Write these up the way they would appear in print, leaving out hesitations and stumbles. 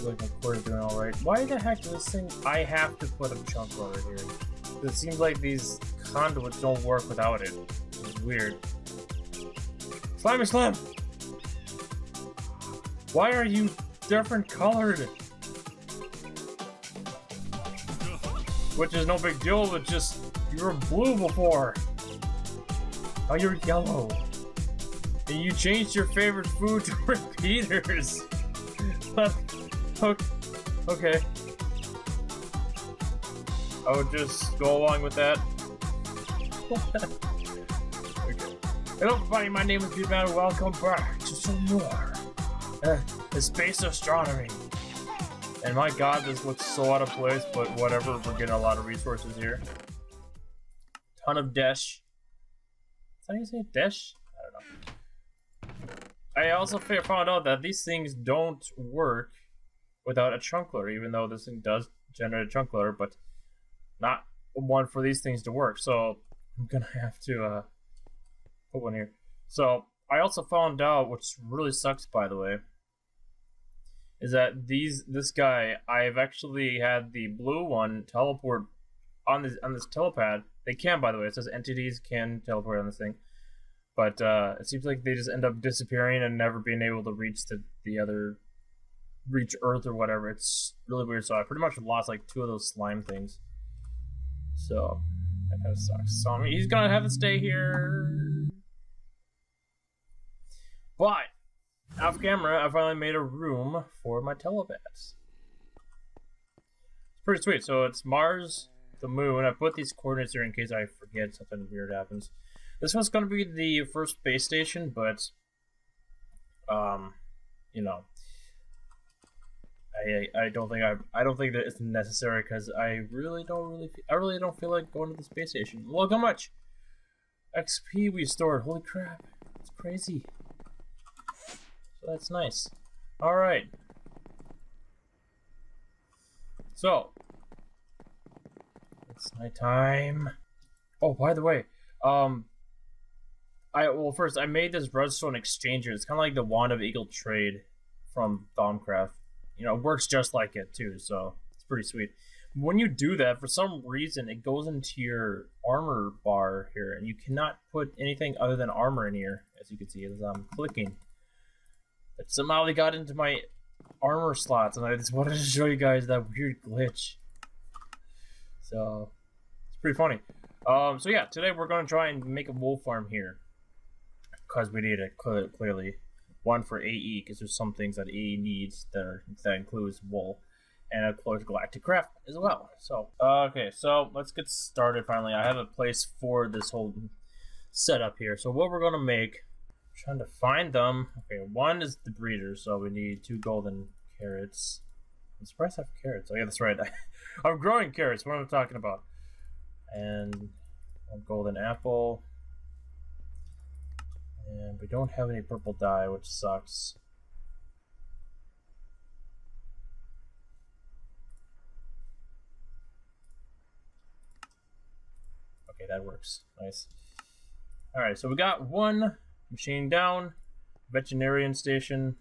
seems like my cord is doing alright. Why the heck does this thing... I have to put a chunk over here. It seems like these conduits don't work without it. It's weird. Slimy Slam! Why are you different colored? Which is no big deal, it's just... You were blue before. Now you're yellow. And you changed your favorite food to repeaters. Okay. I would just go along with that. Okay. Hello everybody, my name is Beatman and welcome back to some more Space Astronomy. And my god, this looks so out of place, but whatever, we're getting a lot of resources here. Ton of dash. Is that how you say dash? I don't know. I also found out that these things don't work without a chunk loader, even though this thing does generate a chunk loader, but not one for these things to work. So I'm gonna have to put one here. So I also found out, which really sucks by the way, is that this guy, I've actually had the blue one teleport on this telepad. They can, by the way. It says entities can teleport on this thing, but it seems like they just end up disappearing and never being able to reach reach Earth or whatever. It's really weird. So I pretty much lost like 2 of those slime things. So that kind of sucks. So I mean, he's gonna have to stay here. But off camera, I finally made a room for my telepads. It's pretty sweet. So it's Mars, the moon. I put these coordinates here in case I forget something weird happens. This one's gonna be the first space station, but you know, I don't think that it's necessary because I really don't feel like going to the space station. Look how much XP we stored. Holy crap, it's crazy. So that's nice. All right. So it's nighttime. Oh, by the way, first I made this redstone exchanger. It's kind of like the Wand of Eagle Trade from Thaumcraft. You know, it works just like it too, so it's pretty sweet. When you do that, for some reason, it goes into your armor bar here, and you cannot put anything other than armor in here, as you can see as I'm clicking. But somehow they got into my armor slots, and I just wanted to show you guys that weird glitch. So it's pretty funny. So yeah, today we're going to try and make a wool farm here, because we need it clearly. One for AE, because there's some things that AE needs that includes wool, and of course galactic craft as well. So okay, so let's get started. Finally, I have a place for this whole setup here. So what we're gonna make, I'm trying to find them. Okay, one is the breeder, so we need 2 golden carrots. I'm surprised I have carrots. Oh yeah, that's right. I'm growing carrots. What am I talking about? And 1 golden apple. And we don't have any purple dye, which sucks. Okay, that works. Nice. Alright, so we got 1 machine down. Veterinarian station.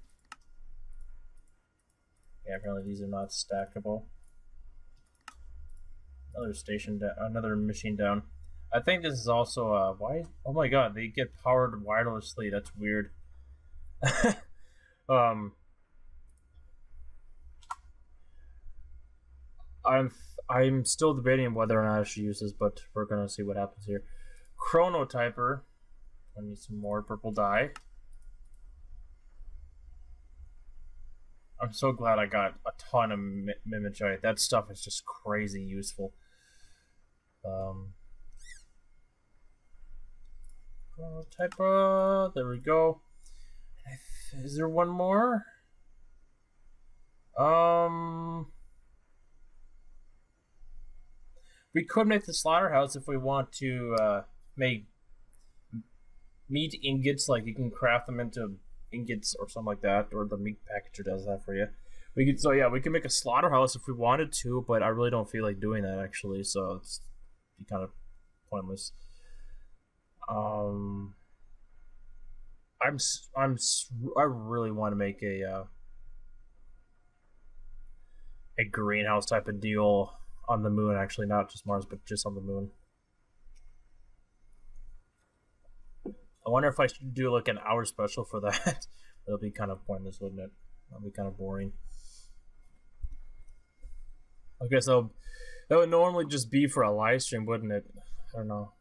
Yeah, apparently these are not stackable. Another machine down. I think this is also why? Oh my god, they get powered wirelessly. That's weird. I'm still debating whether or not I should use this, but we're gonna see what happens here. Chronotyper. I need some more purple dye. I'm so glad I got a ton of mimicite. That stuff is just crazy useful. Chronotyper, there we go. Is there one more? We could make the slaughterhouse if we want to make meat ingots. Like you can craft them into ingots or something like that, or the meat packager does that for you. We could, so yeah, we can make a slaughterhouse if we wanted to, but I really don't feel like doing that actually, so it's be kind of pointless. I really want to make a a greenhouse type of deal on the moon. Actually, not just Mars, but just on the moon. I wonder if I should do like an hour special for that. That'll be kind of pointless, wouldn't it? That'll be kind of boring. I guess that would normally just be for a live stream, wouldn't it? I don't know.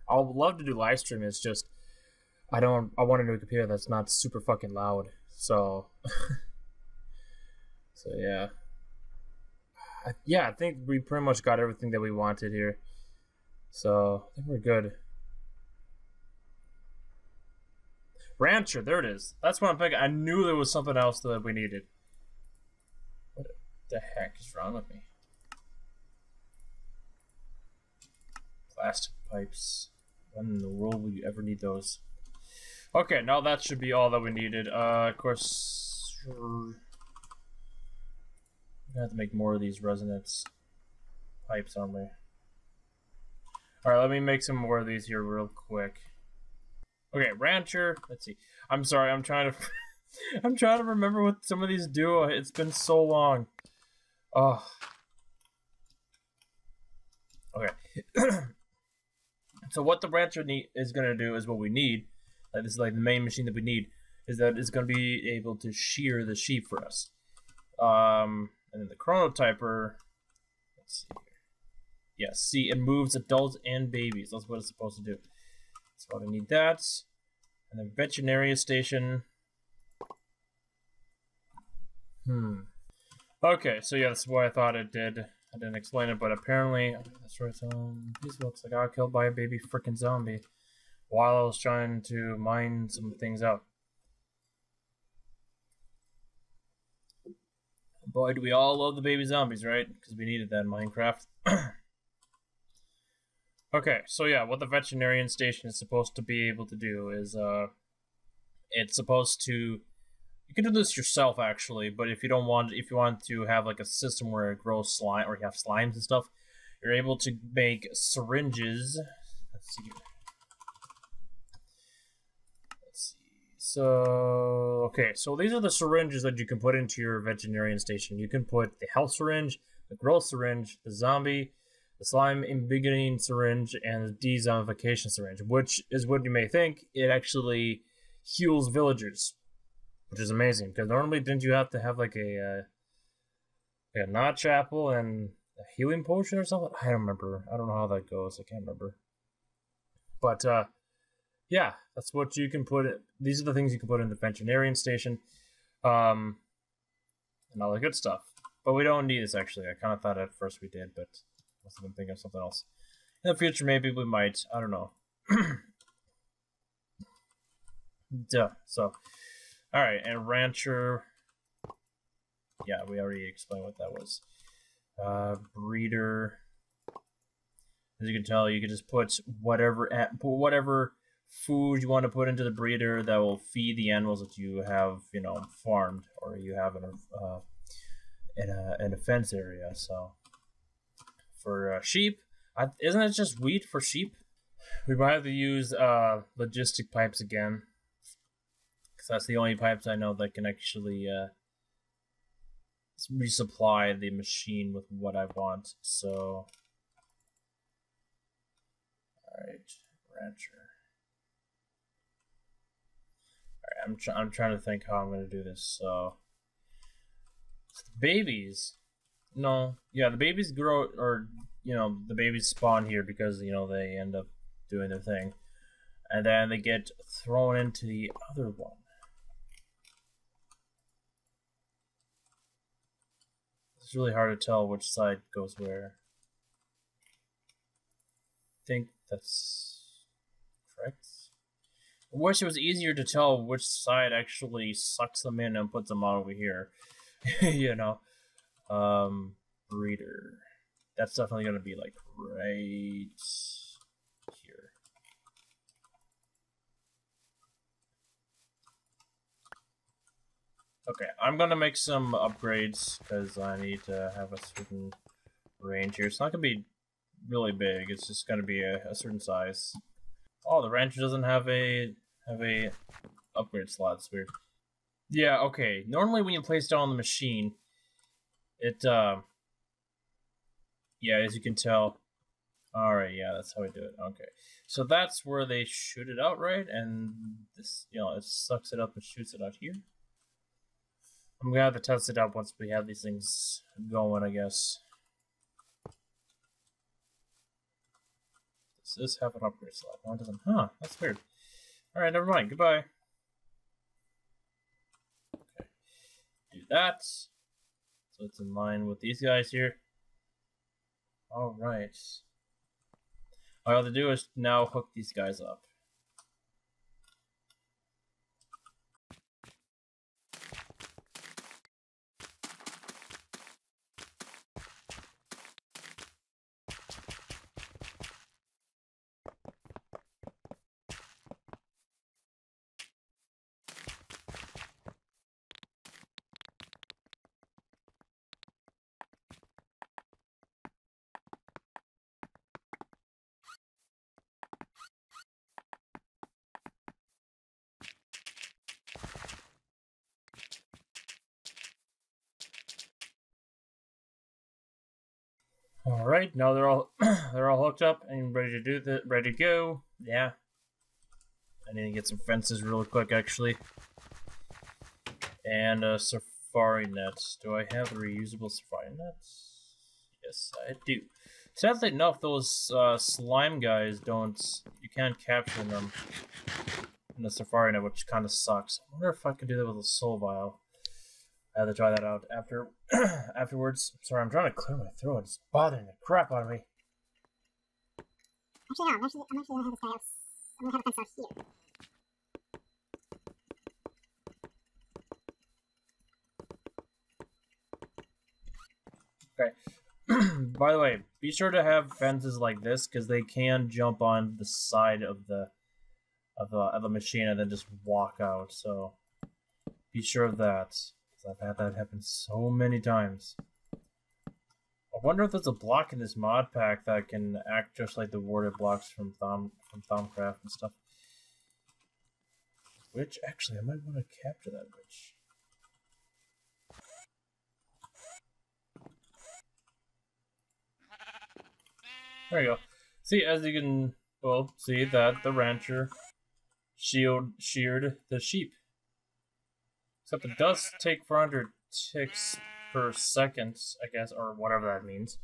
I would love to do live stream. It's just I want a new computer that's not super fucking loud. So so yeah. I think we pretty much got everything that we wanted here. So I think we're good. Rancher, there it is. That's what I'm thinking. I knew there was something else that we needed. What the heck is wrong with me? Plastic pipes. When in the world will you ever need those? Okay, now that should be all that we needed. Of course, we're gonna have to make more of these resonance pipes, aren't we? Alright, let me make some more of these here real quick. Okay, Rancher. Let's see. I'm sorry, I'm trying to I'm trying to remember what some of these do. It's been so long. Oh. Okay. So what the Rancher is gonna do is what we need. Like this is like the main machine that we need. Is that it's gonna be able to shear the sheep for us. And then the chronotyper. Let's see here. Yes, see, it moves adults and babies. That's what it's supposed to do. So I need that. And then veterinary station. Okay, so yeah, that's what I thought it did. I didn't explain it, but apparently that's right. This looks like I got killed by a baby freaking zombie while I was trying to mine some things out. Boy, do we all love the baby zombies, right? Because we needed that in Minecraft. Okay, so yeah, what the veterinarian station is supposed to be able to do is, it's supposed to, you can do this yourself actually, but if you want to have like a system where it grows slime, or you have slimes and stuff, you're able to make syringes. Let's see. So, okay, so these are the syringes that you can put into your veterinarian station. You can put the health syringe, the growth syringe, the zombie, the slime invigorating syringe, and the de-zombification syringe, which is what you may think. It actually heals villagers, which is amazing, because normally didn't you have to have like a notch apple and a healing potion or something? I don't remember. I don't know how that goes. I can't remember. But yeah, that's what you can put. These are the things you can put in the veterinarian station, and all the good stuff. But we don't need this actually. I kind of thought at first we did, but I must have been thinking of something else. In the future, maybe we might. I don't know. Duh. So, all right, and Rancher. Yeah, we already explained what that was. Breeder. As you can tell, you can just put whatever food you want to put into the breeder that will feed the animals that you have, farmed, or you have in a fence area. So for sheep, isn't it just wheat for sheep? We might have to use logistic pipes again, because that's the only pipes I know that can actually resupply the machine with what I want. So, all right, Rancher. All right, I'm trying to think how I'm going to do this. So, babies. No, yeah, the babies grow, or the babies spawn here because they end up doing their thing, and then they get thrown into the other one. It's really hard to tell which side goes where. I think that's correct. I wish it was easier to tell which side actually sucks them in and puts them on over here. Breeder. That's definitely gonna be like right here. Okay, I'm gonna make some upgrades because I need to have a certain range here. It's not gonna be really big. It's just gonna be a certain size. Oh, the rancher doesn't have a upgrade slot. It's weird. Yeah. Okay. Normally, when you place down the machine, It, yeah, as you can tell. Alright, yeah, that's how we do it. Okay. So that's where they shoot it out, right? And this, you know, it sucks it up and shoots it out here. I'm gonna have to test it out once we have these things going, I guess. Does this have an upgrade slot? No, it doesn't. Huh, that's weird. Alright, never mind. Goodbye. Okay. Do that. So it's in line with these guys here. Alright. All I have to do is now hook these guys up. All right, now they're all they're all hooked up and ready to do that, ready to go. Yeah, I need to get some fences really quick, actually, and a safari net. Do I have a reusable safari nets? Yes, I do. Sadly enough, those slime guys don't. You can't capture them in the safari net, which kind of sucks. I wonder if I could do that with a soul vial. I have to try that out after afterwards. Sorry, I'm trying to clear my throat. It's bothering the crap out of me. Actually, no. I'm actually gonna have this guy out. I'm gonna have a fence out here. Okay. By the way, be sure to have fences like this because they can jump on the side of the machine and then just walk out. So be sure of that. I've had that happen so many times. I wonder if there's a block in this mod pack that can act just like the warded blocks from Thaumcraft and stuff. Which, actually, I might want to capture that witch. There you go. See, as you can, well, see that the rancher sheared the sheep. Except it does take 400 ticks per second, I guess, or whatever that means.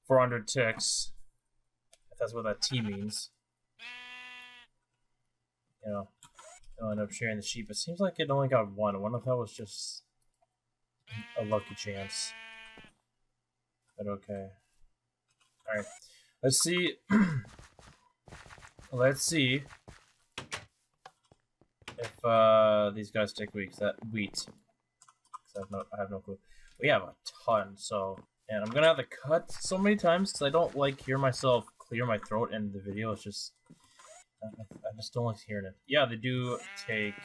400 ticks. If that's what that T means. You know, I'll end up sharing the sheep. It seems like it only got one. I wonder if that was just a lucky chance. But okay. Alright. Let's see. Let's see if these guys take wheat. I have no clue. We have a ton, so, and I'm gonna have to cut so many times because I don't like hear myself clear my throat in the video. It's just I just don't like hearing it. Yeah, they do take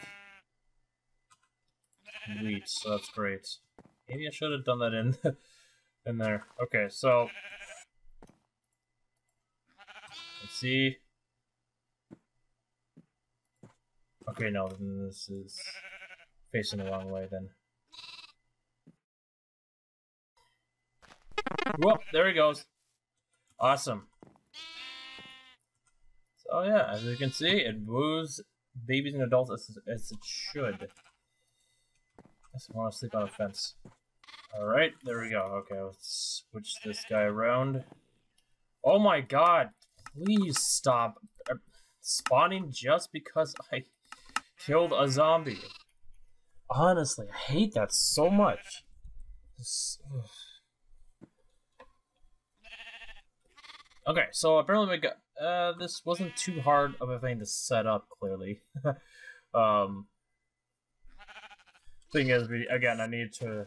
wheat, so that's great. Maybe I should have done that in there. Okay, so let's see. Okay, no, then this is facing the wrong way then. Whoop, there he goes. Awesome. So yeah, as you can see, it woos babies and adults as it should. I just want to sleep on a fence. Alright, there we go. Okay, let's switch this guy around. Oh my god! Please stop spawning just because I killed a zombie. Honestly, I hate that so much. Okay, so apparently we got this wasn't too hard of a thing to set up, clearly. Thing is, I need to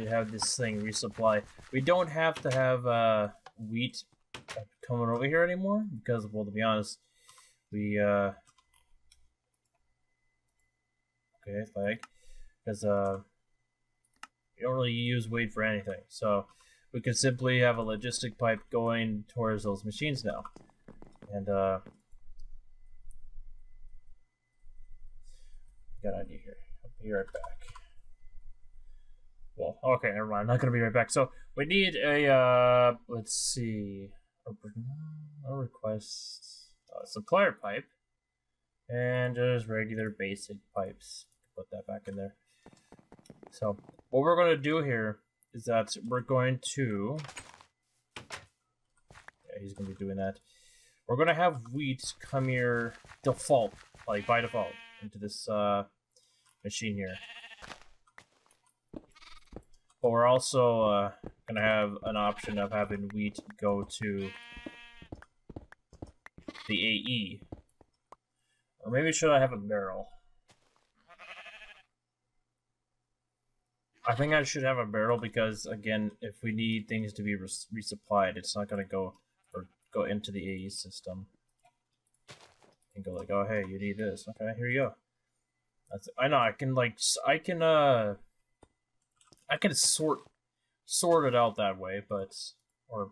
have this thing resupply. We don't have to have wheat coming over here anymore because, well, to be honest, we okay, like, because we don't really use wheat for anything, so we can simply have a logistic pipe going towards those machines now, and got an idea here. I'll be right back. Well, okay, never mind. I'm not gonna be right back. So we need a let's see, a request supplier pipe, and just regular basic pipes. Put that back in there. So what we're gonna do here is that we're going to. Yeah, he's gonna be doing that. We're gonna have wheat come here default, like by default, into this machine here. But we're also gonna have an option of having wheat go to the AE. Or maybe should I have a barrel? I think I should have a barrel because, again, if we need things to be resupplied, it's not gonna go into the AE system. And go like, oh hey, you need this. Okay, here you go. I know I can sort it out that way, but or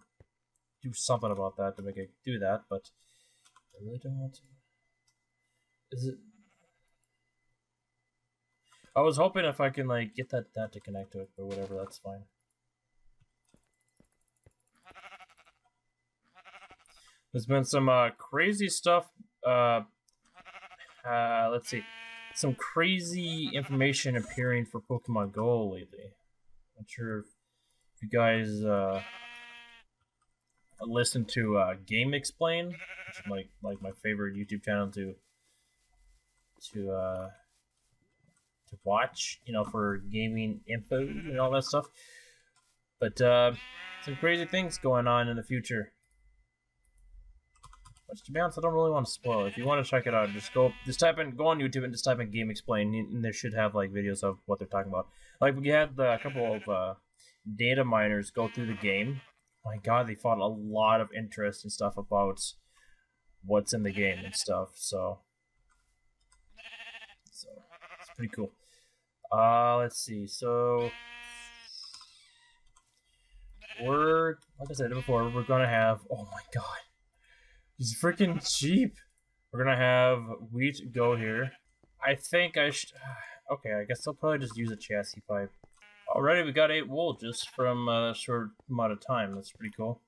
do something about that to make it do that, but I really don't want to. Is it? I was hoping if I can like get that to connect to it, but whatever, that's fine. There's been some crazy stuff. Let's see, some crazy information appearing for Pokemon Go lately. I'm not sure if you guys listen to Game Explain, which is like my favorite YouTube channel to watch, you know, for gaming info and all that stuff. But some crazy things going on in the future. Which, to be honest, I don't really want to spoil it. If you want to check it out, go on YouTube and just type in Game Explain, and they should have like videos of what they're talking about. Like we had a couple of data miners go through the game. My God, they found a lot of interesting stuff about what's in the game and stuff. So it's pretty cool. Let's see. So we're, like I said before, we're gonna have. Oh my God. He's freaking cheap. We're gonna have wheat go here. I think I should. Okay, I guess I'll probably just use a chassis pipe. Already, we got 8 wool just from a short amount of time. That's pretty cool.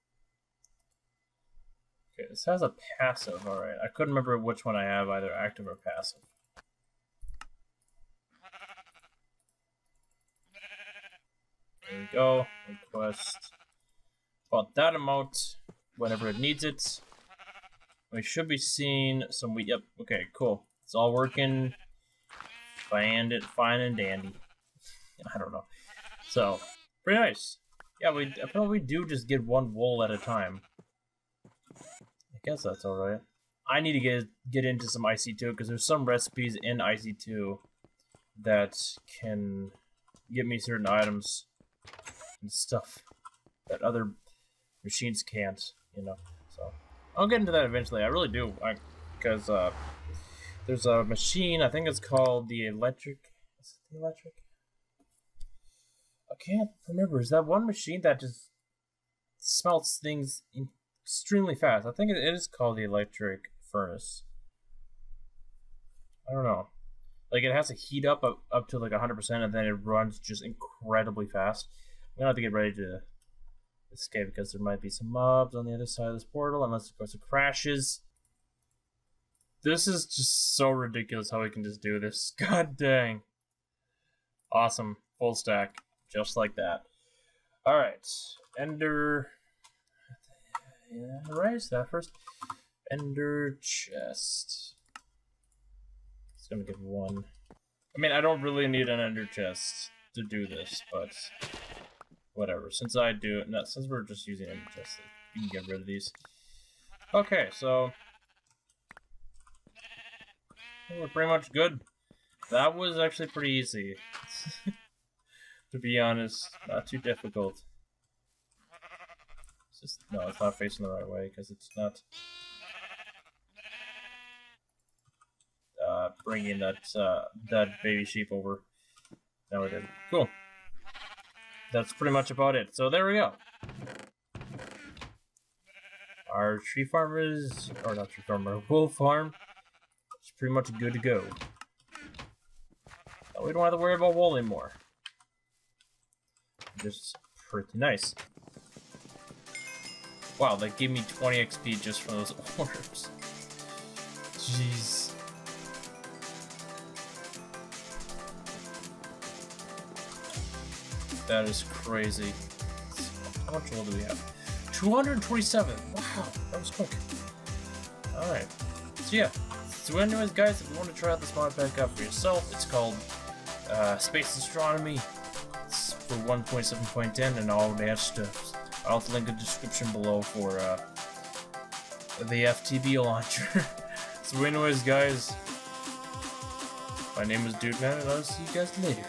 Okay, this has a passive. Alright, I couldn't remember which one I have, either active or passive. There we go. Request about that amount whenever it needs it. We should be seeing some wheat. Yep. Okay. Cool. It's all working. Fine and dandy. I don't know. So pretty nice. Yeah, I probably do just get 1 wool at a time. I guess that's all right. I need to get into some IC2 because there's some recipes in IC2 that can give me certain items and stuff that other machines can't. You know. So. I'll get into that eventually. I really do, because there's a machine. I think it's called the electric. Is it the electric? I can't remember. Is that one machine that just smelts things extremely fast? I think it is called the electric furnace. I don't know. Like it has to heat up to like 100%, and then it runs just incredibly fast. I'm gonna have to get ready to escape because there might be some mobs on the other side of this portal, unless of course it crashes. This is just so ridiculous how we can just do this. God dang. Awesome. Full stack. Just like that. Alright. Ender. Yeah, erase that first. Ender chest. It's gonna get 1. I mean, I don't really need an ender chest to do this, but whatever. Since I do it, since we're just using ender chests, you can get rid of these. Okay, so we're pretty much good. That was actually pretty easy. To be honest, not too difficult. It's just, no, it's not facing the right way because it's not bringing that baby sheep over. Now we did. Cool. That's pretty much about it. So there we go. Our tree farm is, or not tree farm, our wool farm is pretty much good to go. Now we don't have to worry about wool anymore. This is pretty nice. Wow, that gave me 20 XP just from those orbs. Jeez. That is crazy. How much gold do we have? 227! Wow, that was quick. Alright. So yeah. So anyways, guys, if you want to try out this mod pack out for yourself, it's called Space Astronomy. It's for 1.7.10 and all the stuff. I'll link in the description below for the FTB launcher. So anyways, guys, my name is Dude Man, and I'll see you guys later.